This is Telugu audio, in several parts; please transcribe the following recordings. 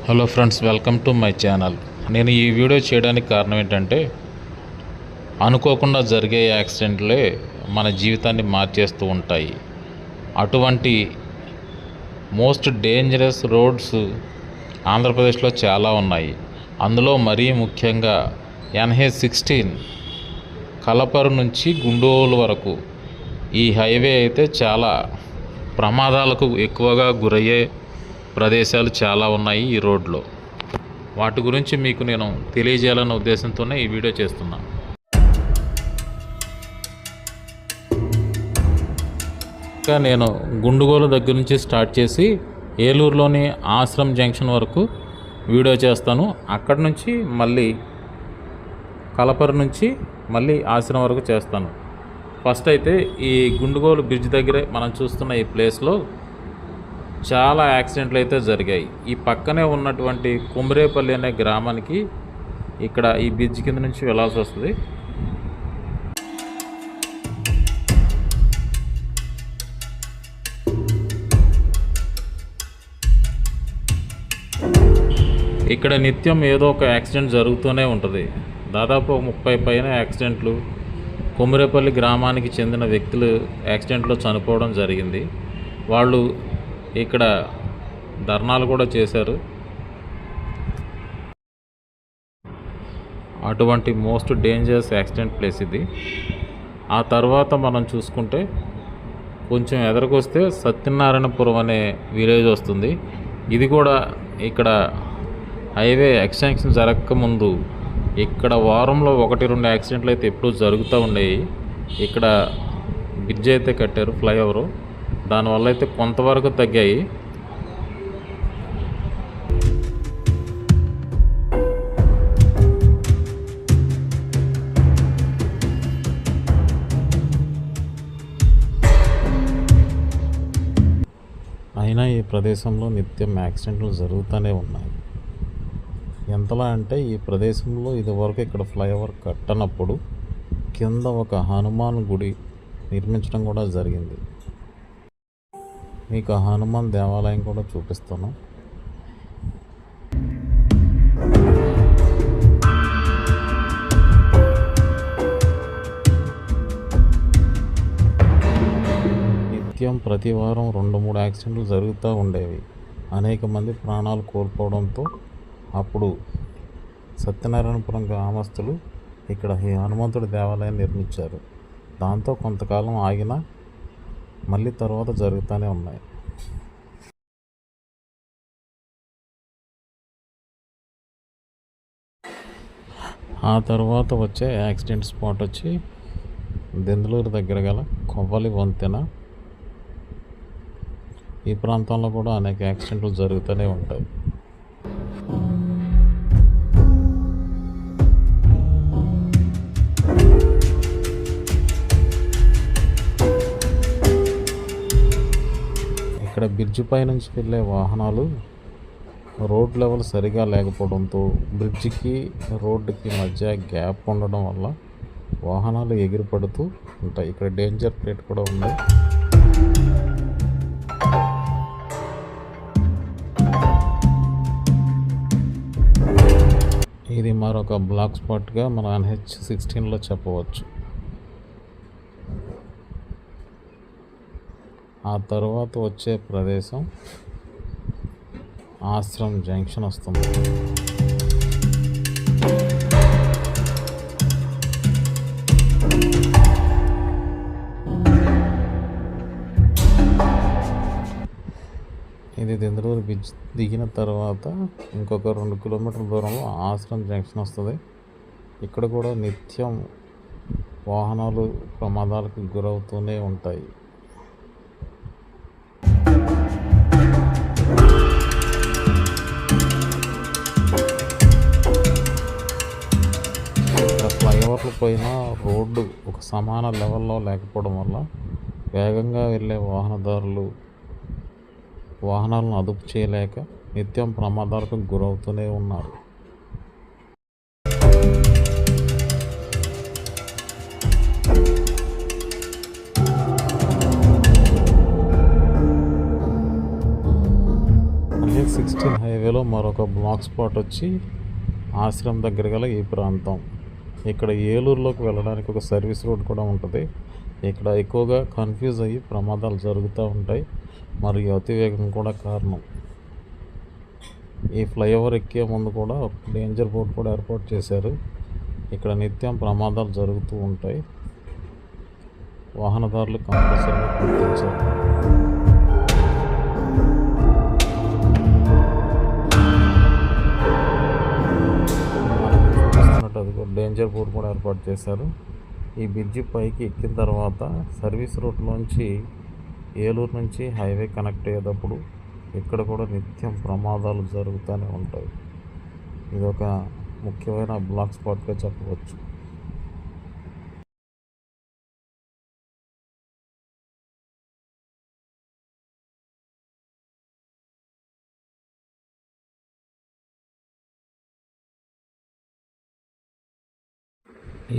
Hello friends, welcome to my channel. నేను ఈ వీడియో చేయడానికి కారణం ఏంటంటే, అనుకోకుండా జరిగే యాక్సిడెంట్లే మన జీవితాన్ని మార్చేస్తూ ఉంటాయి. అటువంటి మోస్ట్ డేంజరస్ రోడ్స్ ఆంధ్రప్రదేశ్లో చాలా ఉన్నాయి. అందులో మరీ ముఖ్యంగా NH16 కలపరు నుంచి గుండోలు వరకు ఈ హైవే అయితే చాలా ప్రమాదాలకు ఎక్కువగా గురయ్యే ప్రదేశాలు చాలా ఉన్నాయి ఈ రోడ్లో. వాటి గురించి మీకు నేను తెలియజేయాలన్న ఉద్దేశంతోనే ఈ వీడియో చేస్తున్నాను. ఇంకా నేను గుండుగోలు దగ్గర నుంచి స్టార్ట్ చేసి ఏలూరులోని ఆశ్రమ్ జంక్షన్ వరకు వీడియో చేస్తాను. అక్కడి నుంచి మళ్ళీ కలపరు నుంచి మళ్ళీ ఆశ్రమం వరకు చేస్తాను. ఫస్ట్ అయితే ఈ గుండుగోలు బ్రిడ్జ్ దగ్గరే మనం చూస్తున్న ఈ ప్లేస్లో చాలా యాక్సిడెంట్లు అయితే జరిగాయి. ఈ పక్కనే ఉన్నటువంటి కుమ్రేపల్లి అనే గ్రామానికి ఇక్కడ ఈ బ్రిడ్జ్ కింద నుంచి వెళ్ళాల్సి వస్తుంది. ఇక్కడ నిత్యం ఏదో ఒక యాక్సిడెంట్ జరుగుతూనే ఉంటుంది. దాదాపు 30 పైన యాక్సిడెంట్లు కుమ్రేపల్లి గ్రామానికి చెందిన వ్యక్తులు యాక్సిడెంట్లో చనిపోవడం జరిగింది. వాళ్ళు ఇక్కడ ధర్నాలు కూడా చేశారు. అటువంటి మోస్ట్ డేంజరస్ యాక్సిడెంట్ ప్లేస్ ఇది. ఆ తర్వాత మనం చూసుకుంటే కొంచెం ఎదరికొస్తే సత్యనారాయణపురం అనే విలేజ్ వస్తుంది. ఇది కూడా ఇక్కడ హైవే ఎక్స్టెన్షన్ జరగకముందు ఇక్కడ వారంలో 1-2 యాక్సిడెంట్లు అయితే ఎప్పుడూ జరుగుతూ ఉండేవి. ఇక్కడ బ్రిడ్జ్ అయితే కట్టారు, ఫ్లైఓవరు. దానివల్ల అయితే కొంతవరకు తగ్గాయి. అయినా ఈ ప్రదేశంలో నిత్యం యాక్సిడెంట్లు జరుగుతూనే ఉన్నాయి. ఎంతలా అంటే ఈ ప్రదేశంలో ఇదివరకు ఇక్కడ ఫ్లైఓవర్ కట్టనప్పుడు కింద ఒక హనుమాన్ గుడి నిర్మించడం కూడా జరిగింది. మీకు హనుమాన్ దేవాలయం కూడా చూపిస్తాను. నిత్యం ప్రతి వారం 2-3 యాక్సిడెంట్లు జరుగుతూ ఉండేవి. అనేక మంది ప్రాణాలు కోల్పోవడంతో అప్పుడు సత్యనారాయణపురం గ్రామస్తులు ఇక్కడ ఈ హనుమంతుడి దేవాలయం నిర్మించారు. దాంతో కొంతకాలం ఆగినా మళ్ళీ తర్వాత జరుగుతూనే ఉన్నాయి. ఆ తర్వాత వచ్చే యాక్సిడెంట్ స్పాట్ వచ్చి దెందులూరు దగ్గర గల కొవ్వలి వంతెన. ఈ ప్రాంతంలో కూడా అనేక యాక్సిడెంట్లు జరుగుతూనే ఉంటాయి. ఇక్కడ బ్రిడ్జ్ పై నుంచి వెళ్ళే వాహనాలు రోడ్ లెవెల్ సరిగా లేకపోవడంతో బ్రిడ్జికి రోడ్డుకి మధ్య గ్యాప్ ఉండడం వల్ల వాహనాలు ఎగిరిపడుతూ ఉంటాయి. ఇక్కడ డేంజర్ ప్లేట్ కూడా ఉంది. ఇది మరొక బ్లాక్ స్పాట్గా మన NH16లో చెప్పవచ్చు. ఆ తర్వాత వచ్చే ప్రదేశం ఆశ్రమ్ జంక్షన్ వస్తుంది. ఇది దెందులూరు బ్రిడ్జ్ దిగిన తర్వాత ఇంకొక 2 కిలోమీటర్ల దూరంలో ఆశ్రమ్ జంక్షన్ వస్తుంది. ఇక్కడ కూడా నిత్యం వాహనాలు ప్రమాదాలకు గురవుతూనే ఉంటాయి. ఫ్లైఓవర్లు పైన రోడ్డు ఒక సమాన లెవెల్లో లేకపోవడం వల్ల వేగంగా వెళ్ళే వాహనదారులు వాహనాలను అదుపు చేయలేక నిత్యం ప్రమాదాలకు గురవుతూనే ఉన్నారు. E16 హైవేలో మరొక బ్లాక్ స్పాట్ వచ్చి ఆశ్రమం దగ్గర గల ఈ ప్రాంతం. ఇక్కడ ఏలూరులోకి వెళ్ళడానికి ఒక సర్వీస్ రోడ్ కూడా ఉంటుంది. ఇక్కడ ఎక్కువగా కన్ఫ్యూజ్ అయ్యి ప్రమాదాలు జరుగుతూ ఉంటాయి, మరియు అతివేగం కూడా కారణం. ఈ ఫ్లైఓవర్ ఎక్కే ముందు కూడా డేంజర్ బోర్డ్ కూడా ఏర్పాటు చేశారు. ఇక్కడ నిత్యం ప్రమాదాలు జరుగుతూ ఉంటాయి. వాహనదారులు కంపల్సరీగా గుర్తించాలి. డేంజర్ బోర్డు కూడా ఏర్పాటు చేశారు. ఈ బ్రిడ్జి పైకి ఎక్కిన తర్వాత సర్వీస్ రూట్లోంచి ఏలూరు నుంచి హైవే కనెక్ట్ అయ్యేటప్పుడు ఇక్కడ కూడా నిత్యం ప్రమాదాలు జరుగుతూనే ఉంటాయి. ఇది ఒక ముఖ్యమైన బ్లాక్ స్పాట్గా చెప్పవచ్చు.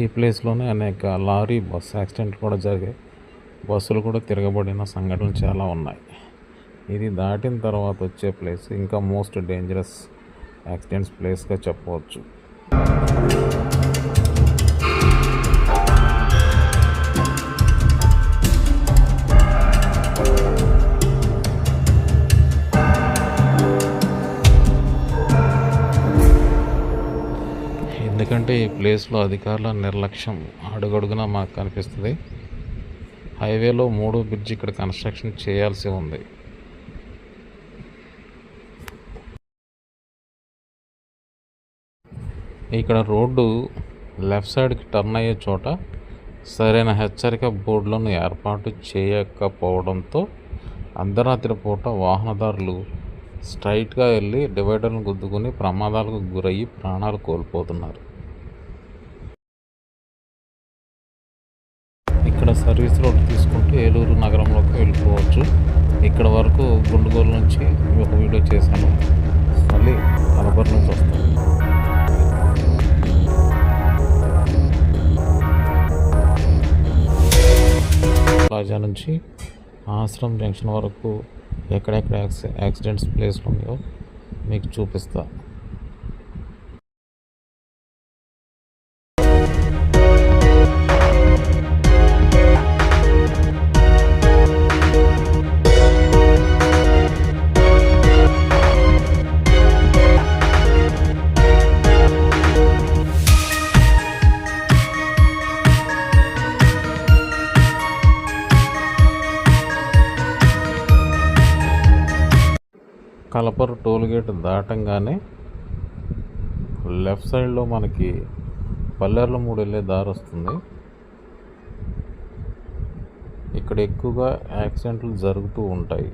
ఈ ప్లేస్లోనే అనేక లారీ బస్ యాక్సిడెంట్లు కూడా జరిగాయి. బస్సులు కూడా తిరగబడిన సంఘటనలు చాలా ఉన్నాయి. ఇది దాటిన తర్వాత వచ్చే ప్లేస్ ఇంకా మోస్ట్ డేంజరస్ యాక్సిడెంట్స్ ప్లేస్గా చెప్పవచ్చు. ఎందుకంటే ఈ ప్లేస్లో అధికారుల నిర్లక్ష్యం అడుగడుగునా మాకు కనిపిస్తుంది. హైవేలో 3వ బ్రిడ్జ్ ఇక్కడ కన్స్ట్రక్షన్ చేయాల్సి ఉంది. ఇక్కడ రోడ్డు లెఫ్ట్ సైడ్కి టర్న్ అయ్యే చోట సరైన హెచ్చరిక బోర్డులను ఏర్పాటు చేయకపోవడంతో అర్ధరాత్రి పూట వాహనదారులు స్ట్రైట్గా వెళ్ళి డివైడర్లను గుద్దుకుని ప్రమాదాలకు గురయ్యి ప్రాణాలు కోల్పోతున్నారు. ఇక్కడ సర్వీస్ రోడ్ తీసుకుంటే ఏలూరు నగరంలోకి వెళ్ళిపోవచ్చు. ఇక్కడ వరకు గుండుగోలు నుంచి ఒక వీడియో చేశాను. మళ్ళీ కలబర్ నుంచి వస్తాను. ప్లాజా నుంచి ఆశ్రమ్ జంక్షన్ వరకు ఎక్కడెక్కడ యాక్సిడెంట్స్ ప్లేస్లు ఉన్నాయో మీకు చూపిస్తా. కలపరు టోల్గేట్ దాటంగానే లెఫ్ట్ సైడ్లో మనకి పల్లెర్ల మూడు వెళ్ళే దారి వస్తుంది. ఇక్కడ ఎక్కువగా యాక్సిడెంట్లు జరుగుతూ ఉంటాయి.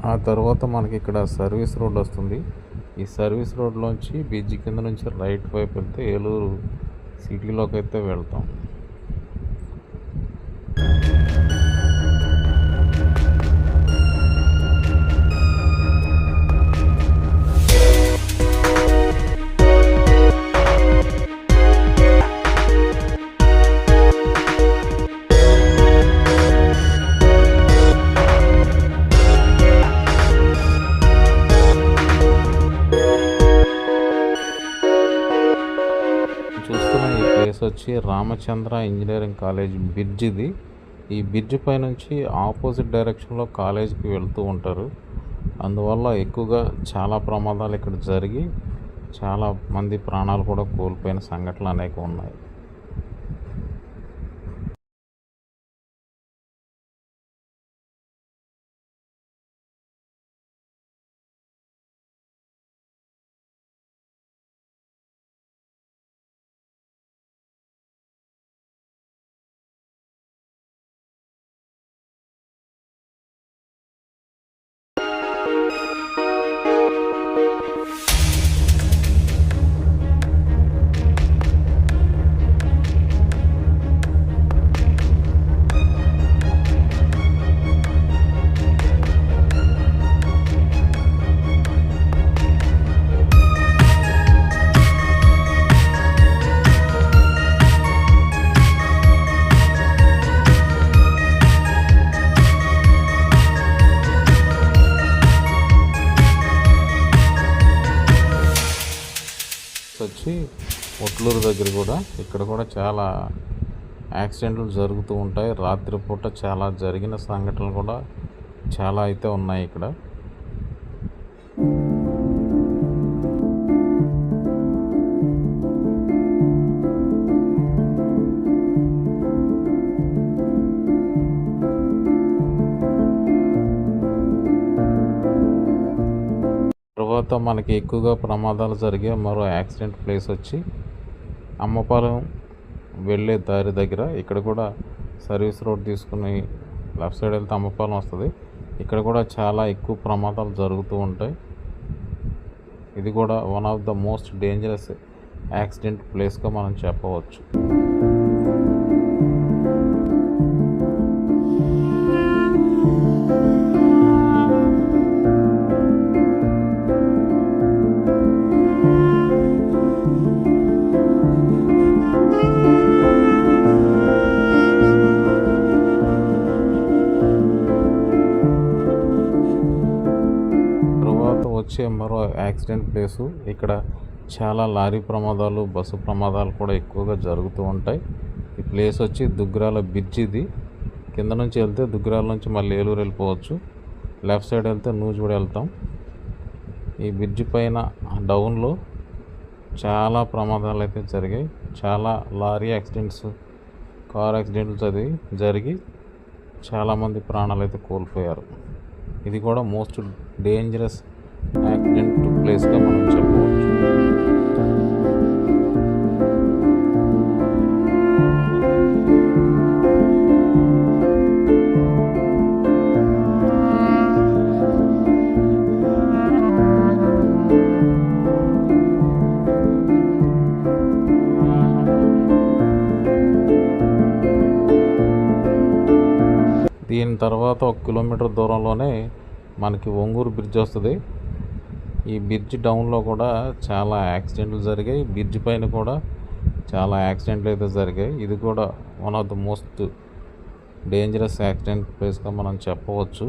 ఆ తర్వాత మనకి ఇక్కడ సర్వీస్ రోడ్ వస్తుంది. ఈ సర్వీస్ రోడ్లోంచి బ్రిడ్జి కింద నుంచి రైట్ వైపు వెళ్తే ఏలూరు సిటీలోకి అయితే వెళ్తాం. వచ్చి రామచంద్ర ఇంజనీరింగ్ కాలేజ్ బ్రిడ్జ్ ఇది. ఈ బ్రిడ్జ్ పై నుంచి ఆపోజిట్ డైరెక్షన్లో కాలేజీకి వెళ్తూ ఉంటారు. అందువల్ల ఎక్కువగా చాలా ప్రమాదాలు ఇక్కడ జరిగి చాలా మంది ప్రాణాలు కూడా కోల్పోయిన సంఘటనలు అనేక ఉన్నాయి. వచ్చి ఒట్లూరు దగ్గర కూడా ఇక్కడ కూడా చాలా యాక్సిడెంట్లు జరుగుతూ ఉంటాయి. రాత్రిపూట చాలా జరిగిన సంఘటనలు కూడా చాలా అయితే ఉన్నాయి ఇక్కడ. తర్వాత మనకి ఎక్కువగా ప్రమాదాలు జరిగే మరో యాక్సిడెంట్ ప్లేస్ వచ్చి అమ్మపాలెం వెళ్ళే దారి దగ్గర. ఇక్కడ కూడా సర్వీస్ రోడ్ తీసుకుని లెఫ్ట్ సైడ్ వెళ్తే అమ్మపాలెం వస్తుంది. ఇక్కడ కూడా చాలా ఎక్కువ ప్రమాదాలు జరుగుతూ ఉంటాయి. ఇది కూడా one of the most dangerous accident ప్లేస్గా మనం చెప్పవచ్చు. వచ్చే మరో యాక్సిడెంట్ ప్లేసు, ఇక్కడ చాలా లారీ ప్రమాదాలు, బస్సు ప్రమాదాలు కూడా ఎక్కువగా జరుగుతూ ఉంటాయి. ఈ ప్లేస్ వచ్చి దుగ్గరాల బ్రిడ్జ్. ఇది కింద నుంచి వెళ్తే దుగ్గరాల నుంచి మళ్ళీ ఏలూరు వెళ్ళిపోవచ్చు. లెఫ్ట్ సైడ్ వెళ్తే నూజివీడు వెళ్తాం. ఈ బ్రిడ్జ్ పైన డౌన్లో చాలా ప్రమాదాలు అయితే జరిగాయి. చాలా లారీ యాక్సిడెంట్స్, కార్ యాక్సిడెంట్స్ అది జరిగి చాలామంది ప్రాణాలు అయితే కోల్పోయారు. ఇది కూడా మోస్ట్ డేంజరస్ యాక్సిడెంట్ ప్లేస్గా మనం చెప్పవచ్చు. దీని తర్వాత 1 కిలోమీటర్ దూరంలోనే మనకి ఒంగూరు బ్రిడ్జ్ వస్తుంది. ఈ బ్రిడ్జ్ డౌన్లో కూడా చాలా యాక్సిడెంట్లు జరిగాయి. బ్రిడ్జ్ పైన కూడా చాలా యాక్సిడెంట్లు అయితే జరిగాయి. ఇది కూడా one of the most dangerous accident ప్లేస్గా మనం చెప్పవచ్చు.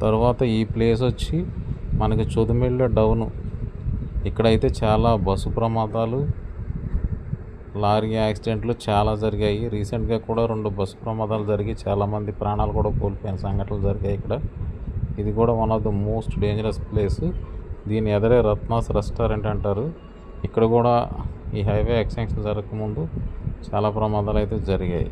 తర్వాత ఈ ప్లేస్ వచ్చి మనకి చొదుమిళ్ళ డౌను. ఇక్కడైతే చాలా బస్సు ప్రమాదాలు, లారీ యాక్సిడెంట్లు చాలా జరిగాయి. రీసెంట్గా కూడా 2 బస్సు ప్రమాదాలు జరిగి చాలామంది ప్రాణాలు కూడా కోల్పోయిన సంఘటనలు జరిగాయి ఇక్కడ. ఇది కూడా one of the most dangerous place. దీని ఎదురే రత్నాస్ రెస్టారెంట్ అంటారు. ఇక్కడ కూడా ఈ హైవే ఎక్స్టెన్షన్ జరగకముందు చాలా ప్రమాదాలు అయితే జరిగాయి.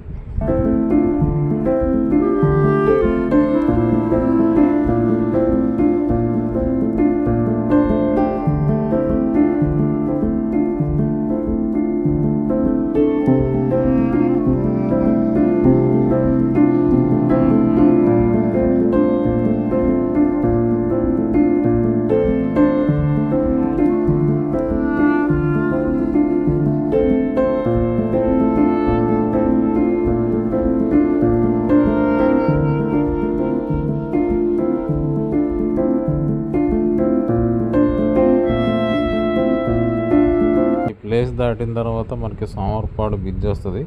ప్లేస్ దాటిన తర్వాత మనకి సోమవారపాడు బ్రిడ్జ్ వస్తుంది.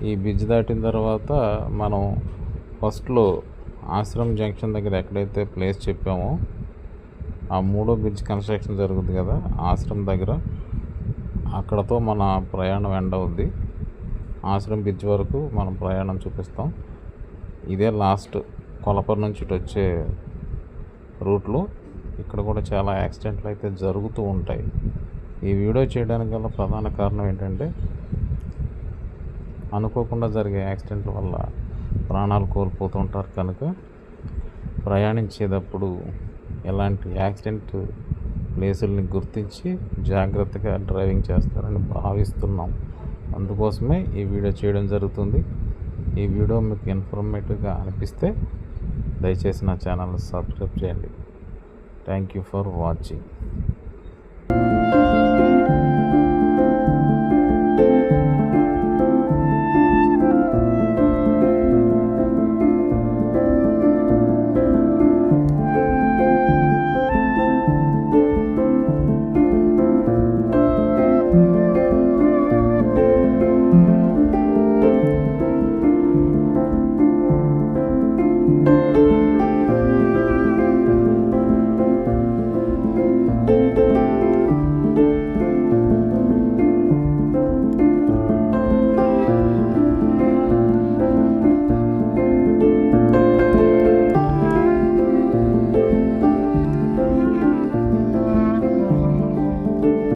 ఈ బ్రిడ్జ్ దాటిన తర్వాత మనం ఫస్ట్లో ఆశ్రమ్ జంక్షన్ దగ్గర ఎక్కడైతే ప్లేస్ చెప్పామో ఆ 3వ బ్రిడ్జ్ కన్స్ట్రక్షన్ జరుగుతుంది కదా, ఆశ్రమ్ దగ్గర, అక్కడతో మన ప్రయాణం ఎండ్ అవుద్ది. ఆశ్రమ్ బ్రిడ్జ్ వరకు మనం ప్రయాణం చూపిస్తాం. ఇదే లాస్ట్ కొలపర్ నుంచి ఇటు వచ్చే రూట్లో. ఇక్కడ కూడా చాలా యాక్సిడెంట్లు అయితే జరుగుతూ ఉంటాయి. ఈ వీడియో చేయడానికి గల ప్రధాన కారణం ఏంటంటే అనుకోకుండా జరిగే యాక్సిడెంట్ వల్ల ప్రాణాలు కోల్పోతూ ఉంటారు కనుక ప్రయాణించేటప్పుడు ఎలాంటి యాక్సిడెంట్ ప్లేసుల్ని గుర్తించి జాగ్రత్తగా డ్రైవింగ్ చేస్తారని భావిస్తున్నాం. అందుకోసమే ఈ వీడియో చేయడం జరుగుతుంది. ఈ వీడియో మీకు ఇన్ఫర్మేటివ్గా అనిపిస్తే దయచేసి నా ఛానల్ని సబ్స్క్రైబ్ చేయండి. Thank you for watching.